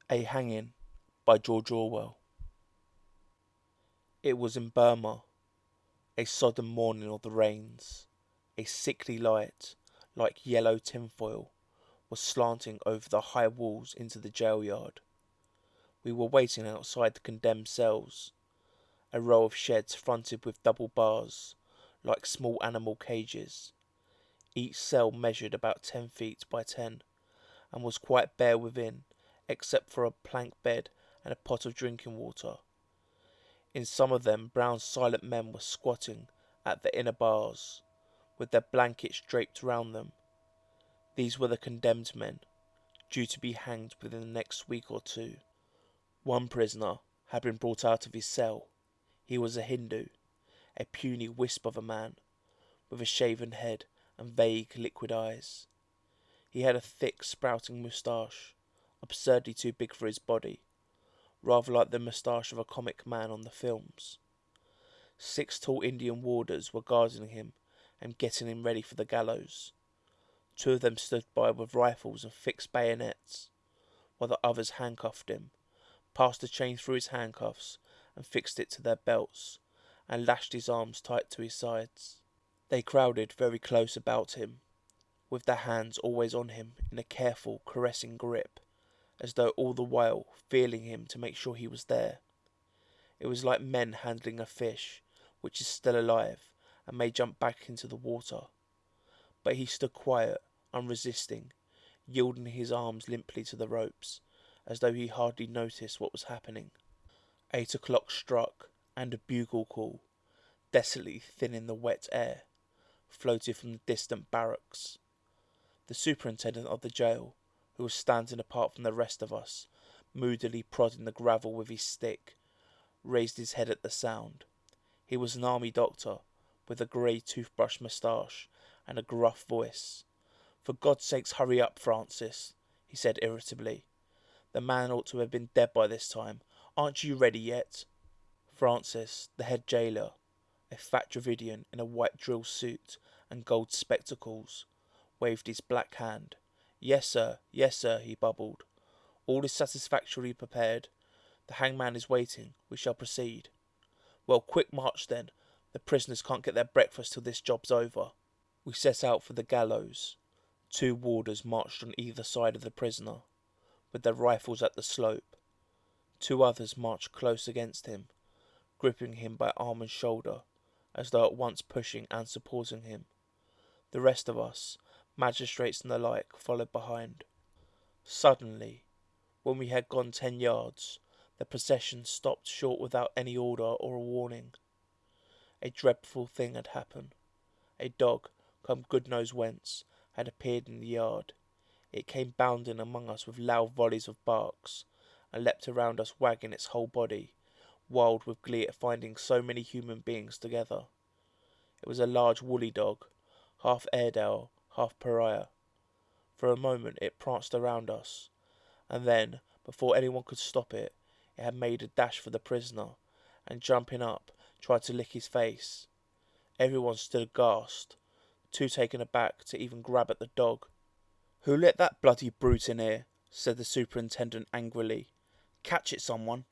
A Hanging by George Orwell. It was in Burma, a sodden morning of the rains. A sickly light, like yellow tinfoil, was slanting over the high walls into the jail yard. We were waiting outside the condemned cells, a row of sheds fronted with double bars, like small animal cages. Each cell measured about 10 feet by 10, and was quite bare within, except for a plank bed and a pot of drinking water. In some of them brown silent men were squatting at the inner bars, with their blankets draped round them. These were the condemned men, due to be hanged within the next week or two. One prisoner had been brought out of his cell. He was a Hindu, a puny wisp of a man, with a shaven head and vague liquid eyes. He had a thick sprouting moustache, absurdly too big for his body, rather like the moustache of a comic man on the films. 6 tall Indian warders were guarding him and getting him ready for the gallows. 2 of them stood by with rifles and fixed bayonets, while the others handcuffed him, passed a chain through his handcuffs and fixed it to their belts, and lashed his arms tight to his sides. They crowded very close about him, with their hands always on him in a careful, caressing grip, as though all the while feeling him to make sure he was there. It was like men handling a fish which is still alive and may jump back into the water. But he stood quiet, unresisting, yielding his arms limply to the ropes, as though he hardly noticed what was happening. 8 o'clock struck, and a bugle call, desolately thin in the wet air, floated from the distant barracks. The superintendent of the jail, who was standing apart from the rest of us, moodily prodding the gravel with his stick, raised his head at the sound. He was an army doctor, with a grey toothbrush moustache and a gruff voice. "For God's sake, hurry up, Francis," he said irritably. "The man ought to have been dead by this time. Aren't you ready yet?" Francis, the head jailer, a fat Dravidian in a white drill suit and gold spectacles, waved his black hand. Yes, sir, he bubbled. "All is satisfactorily prepared. The hangman is waiting. We shall proceed." "Well, quick march then. The prisoners can't get their breakfast till this job's over." We set out for the gallows. 2 warders marched on either side of the prisoner, with their rifles at the slope. 2 others marched close against him, gripping him by arm and shoulder, as though at once pushing and supporting him. The rest of us, magistrates and the like, followed behind. Suddenly, when we had gone 10 yards, the procession stopped short without any order or a warning. A dreadful thing had happened. A dog, come good knows whence, had appeared in the yard. It came bounding among us with loud volleys of barks, and leapt around us wagging its whole body, wild with glee at finding so many human beings together. It was a large woolly dog, half Airedale, half pariah. For a moment it pranced around us, and then, before anyone could stop it, it had made a dash for the prisoner, and jumping up, tried to lick his face. Everyone stood aghast, too taken aback to even grab at the dog. "Who let that bloody brute in here?" said the superintendent angrily. "Catch it, someone."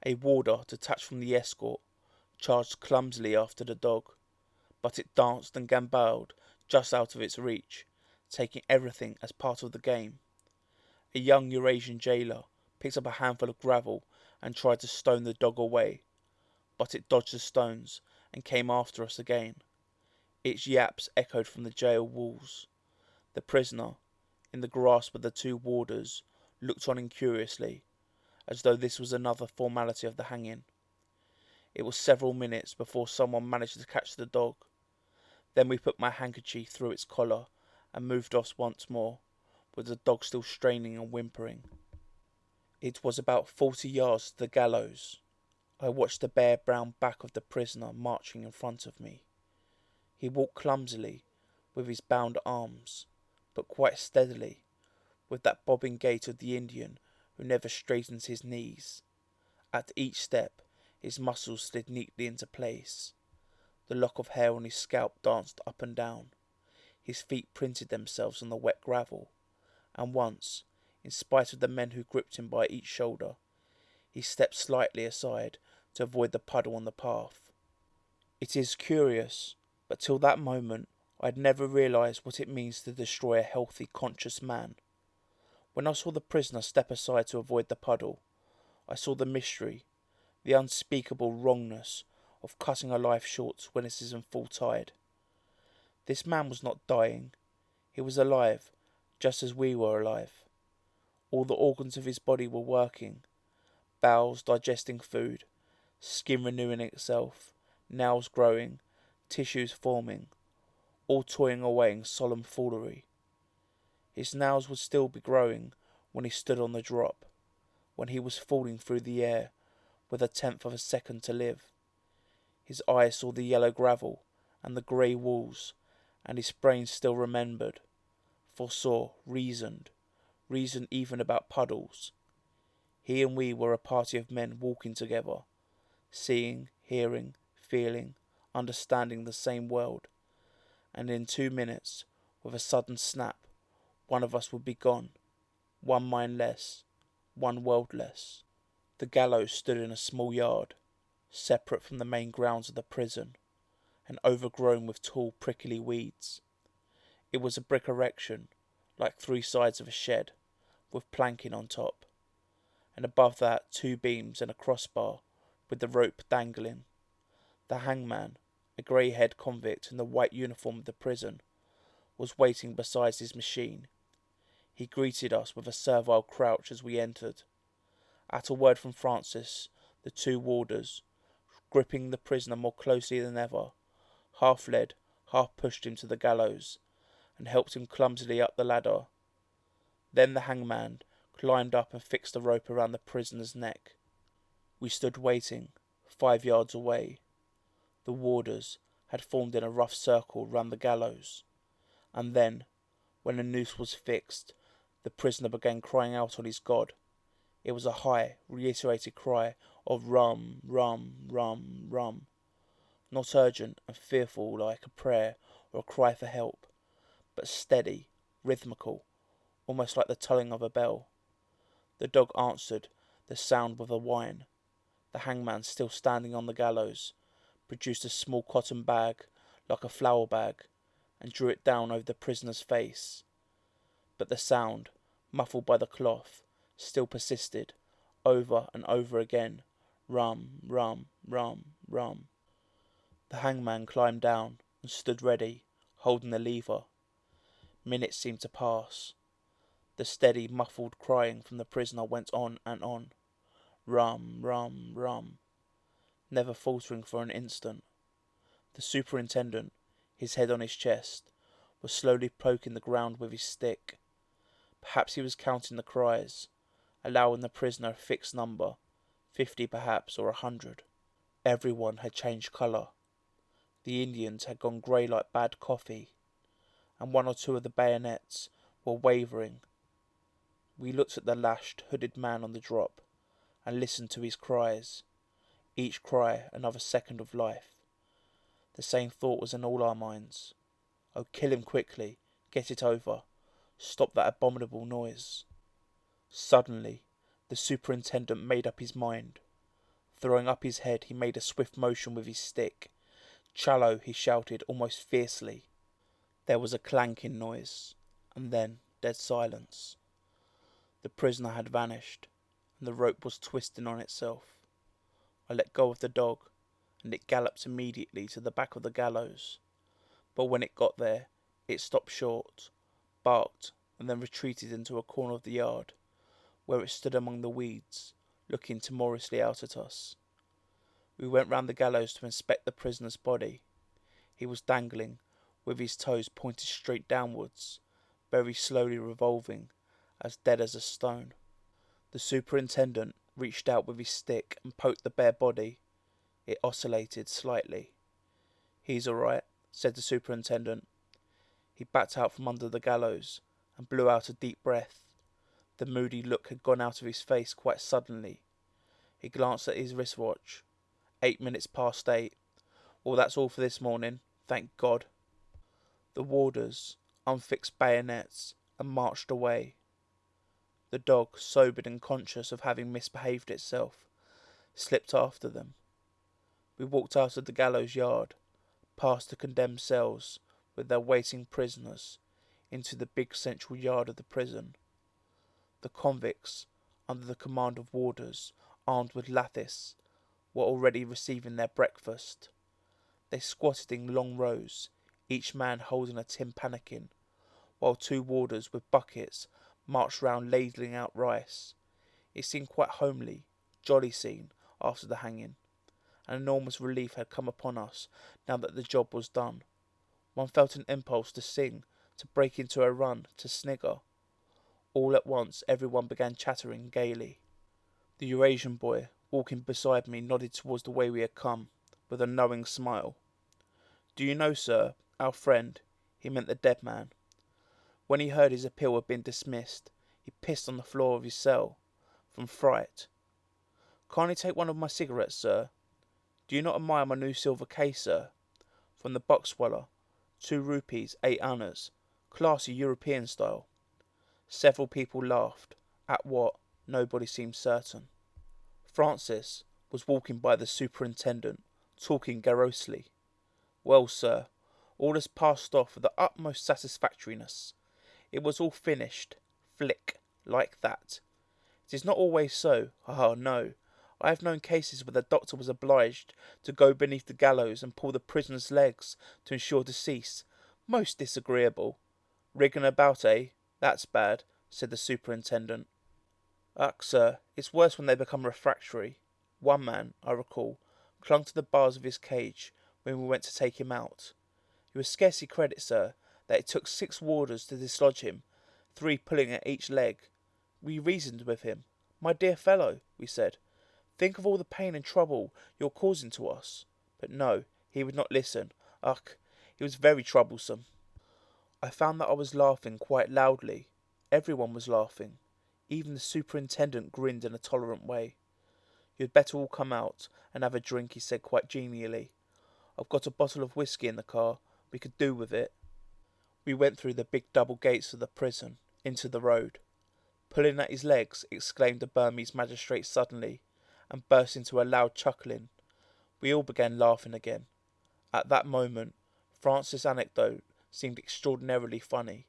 A warder, detached from the escort, charged clumsily after the dog, but it danced and gambolled just out of its reach, taking everything as part of the game. A young Eurasian jailer picked up a handful of gravel and tried to stone the dog away, but it dodged the stones and came after us again. Its yaps echoed from the jail walls. The prisoner, in the grasp of the 2 warders, looked on incuriously, as though this was another formality of the hanging. It was several minutes before someone managed to catch the dog. Then we put my handkerchief through its collar and moved off once more, with the dog still straining and whimpering. It was about 40 yards to the gallows. I watched the bare brown back of the prisoner marching in front of me. He walked clumsily, with his bound arms, but quite steadily, with that bobbing gait of the Indian who never straightens his knees. At each step, his muscles slid neatly into place. The lock of hair on his scalp danced up and down. His feet printed themselves on the wet gravel, and once, in spite of the men who gripped him by each shoulder. He stepped slightly aside to avoid the puddle on the path. It is curious, but till that moment I had never realised what it means to destroy a healthy, conscious man. When I saw the prisoner step aside to avoid the puddle, I saw the mystery, the unspeakable wrongness of cutting a life short when it is in full tide. This man was not dying. He was alive, just as we were alive. All the organs of his body were working, bowels digesting food, skin renewing itself, nails growing, tissues forming, all toying away in solemn foolery. His nails would still be growing when he stood on the drop, when he was falling through the air with a tenth of a second to live. His eyes saw the yellow gravel and the grey walls, and his brain still remembered, foresaw, reasoned even about puddles. He and we were a party of men walking together, seeing, hearing, feeling, understanding the same world, and in 2 minutes, with a sudden snap, one of us would be gone, one mind less, one world less. The gallows stood in a small yard, separate from the main grounds of the prison, and overgrown with tall prickly weeds. It was a brick erection, like 3 sides of a shed, with planking on top, and above that 2 beams and a crossbar with the rope dangling. The hangman, a grey-haired convict in the white uniform of the prison, was waiting beside his machine. He greeted us with a servile crouch as we entered. At a word from Francis, the 2 warders, gripping the prisoner more closely than ever, half led, half pushed him to the gallows, and helped him clumsily up the ladder. Then the hangman climbed up and fixed the rope around the prisoner's neck. We stood waiting, 5 yards away. The warders had formed in a rough circle round the gallows, and then, when the noose was fixed, the prisoner began crying out on his God. It was a high, reiterated cry of rum, rum, rum, rum. Not urgent and fearful like a prayer or a cry for help, but steady, rhythmical, almost like the tolling of a bell. The dog answered the sound with a whine. The hangman, still standing on the gallows, produced a small cotton bag, like a flour bag, and drew it down over the prisoner's face. But the sound, muffled by the cloth, still persisted, over and over again. Rum, rum, rum, rum. The hangman climbed down and stood ready, holding the lever. Minutes seemed to pass. The steady, muffled crying from the prisoner went on and on. Rum, rum, rum. Never faltering for an instant. The superintendent, his head on his chest, was slowly poking the ground with his stick. Perhaps he was counting the cries, allowing the prisoner a fixed number, 50 perhaps, or 100. Everyone had changed colour. The Indians had gone grey like bad coffee, and 1 or 2 of the bayonets were wavering. We looked at the lashed, hooded man on the drop, and listened to his cries. Each cry another second of life. The same thought was in all our minds. Oh, kill him quickly, get it over, stop that abominable noise. Suddenly, the superintendent made up his mind. Throwing up his head, he made a swift motion with his stick. "Challo," he shouted almost fiercely. There was a clanking noise, and then dead silence. The prisoner had vanished, and the rope was twisting on itself. I let go of the dog, and it galloped immediately to the back of the gallows. But when it got there, it stopped short, barked, and then retreated into a corner of the yard, where it stood among the weeds, looking timorously out at us. We went round the gallows to inspect the prisoner's body. He was dangling, with his toes pointed straight downwards, very slowly revolving, as dead as a stone. The superintendent reached out with his stick and poked the bare body. It oscillated slightly. "He's all right," said the superintendent. He backed out from under the gallows and blew out a deep breath. The moody look had gone out of his face quite suddenly. He glanced at his wristwatch. 8 minutes past 8. "Well, that's all for this morning, thank God." The warders unfixed bayonets and marched away. The dog, sobered and conscious of having misbehaved itself, slipped after them. We walked out of the gallows yard, past the condemned cells with their waiting prisoners, into the big central yard of the prison. The convicts, under the command of warders armed with lathis, were already receiving their breakfast. They squatted in long rows, each man holding a tin pannikin, while two warders with buckets marched round ladling out rice. It seemed quite homely, jolly scene after the hanging. An enormous relief had come upon us now that the job was done. One felt an impulse to sing, to break into a run, to snigger. All at once everyone began chattering gaily. The Eurasian boy, walking beside me, nodded towards the way we had come, with a knowing smile. "Do you know, sir, our friend," he meant the dead man, "when he heard his appeal had been dismissed, he pissed on the floor of his cell, from fright. Can't he take one of my cigarettes, sir? Do you not admire my new silver case, sir? From the boxwallah, 2 rupees, 8 annas, classy European style." Several people laughed. At what, nobody seemed certain. Francis was walking by the superintendent, talking garrulously. "Well, sir, all has passed off with the utmost satisfactoriness. It was all finished, flick, like that. It is not always so, no. I have known cases where the doctor was obliged to go beneath the gallows and pull the prisoner's legs to ensure decease. Most disagreeable. Rigging about, eh? That's bad," said the superintendent. "Ach, sir, it's worse when they become refractory. One man, I recall, clung to the bars of his cage when we went to take him out. You would scarcely credit, sir, that it took 6 warders to dislodge him, 3 pulling at each leg. We reasoned with him. 'My dear fellow,' we said, 'think of all the pain and trouble you're causing to us.' But no, he would not listen. Ach, he was very troublesome." I found that I was laughing quite loudly. Everyone was laughing. Even the superintendent grinned in a tolerant way. "You had better all come out and have a drink," he said quite genially. "I've got a bottle of whisky in the car. We could do with it." We went through the big double gates of the prison, into the road. "Pulling at his legs," exclaimed the Burmese magistrate suddenly, and burst into a loud chuckling. We all began laughing again. At that moment, Francis' anecdote seemed extraordinarily funny.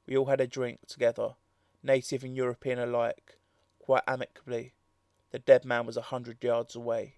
We all had a drink together, native and European alike, quite amicably. The dead man was 100 yards away.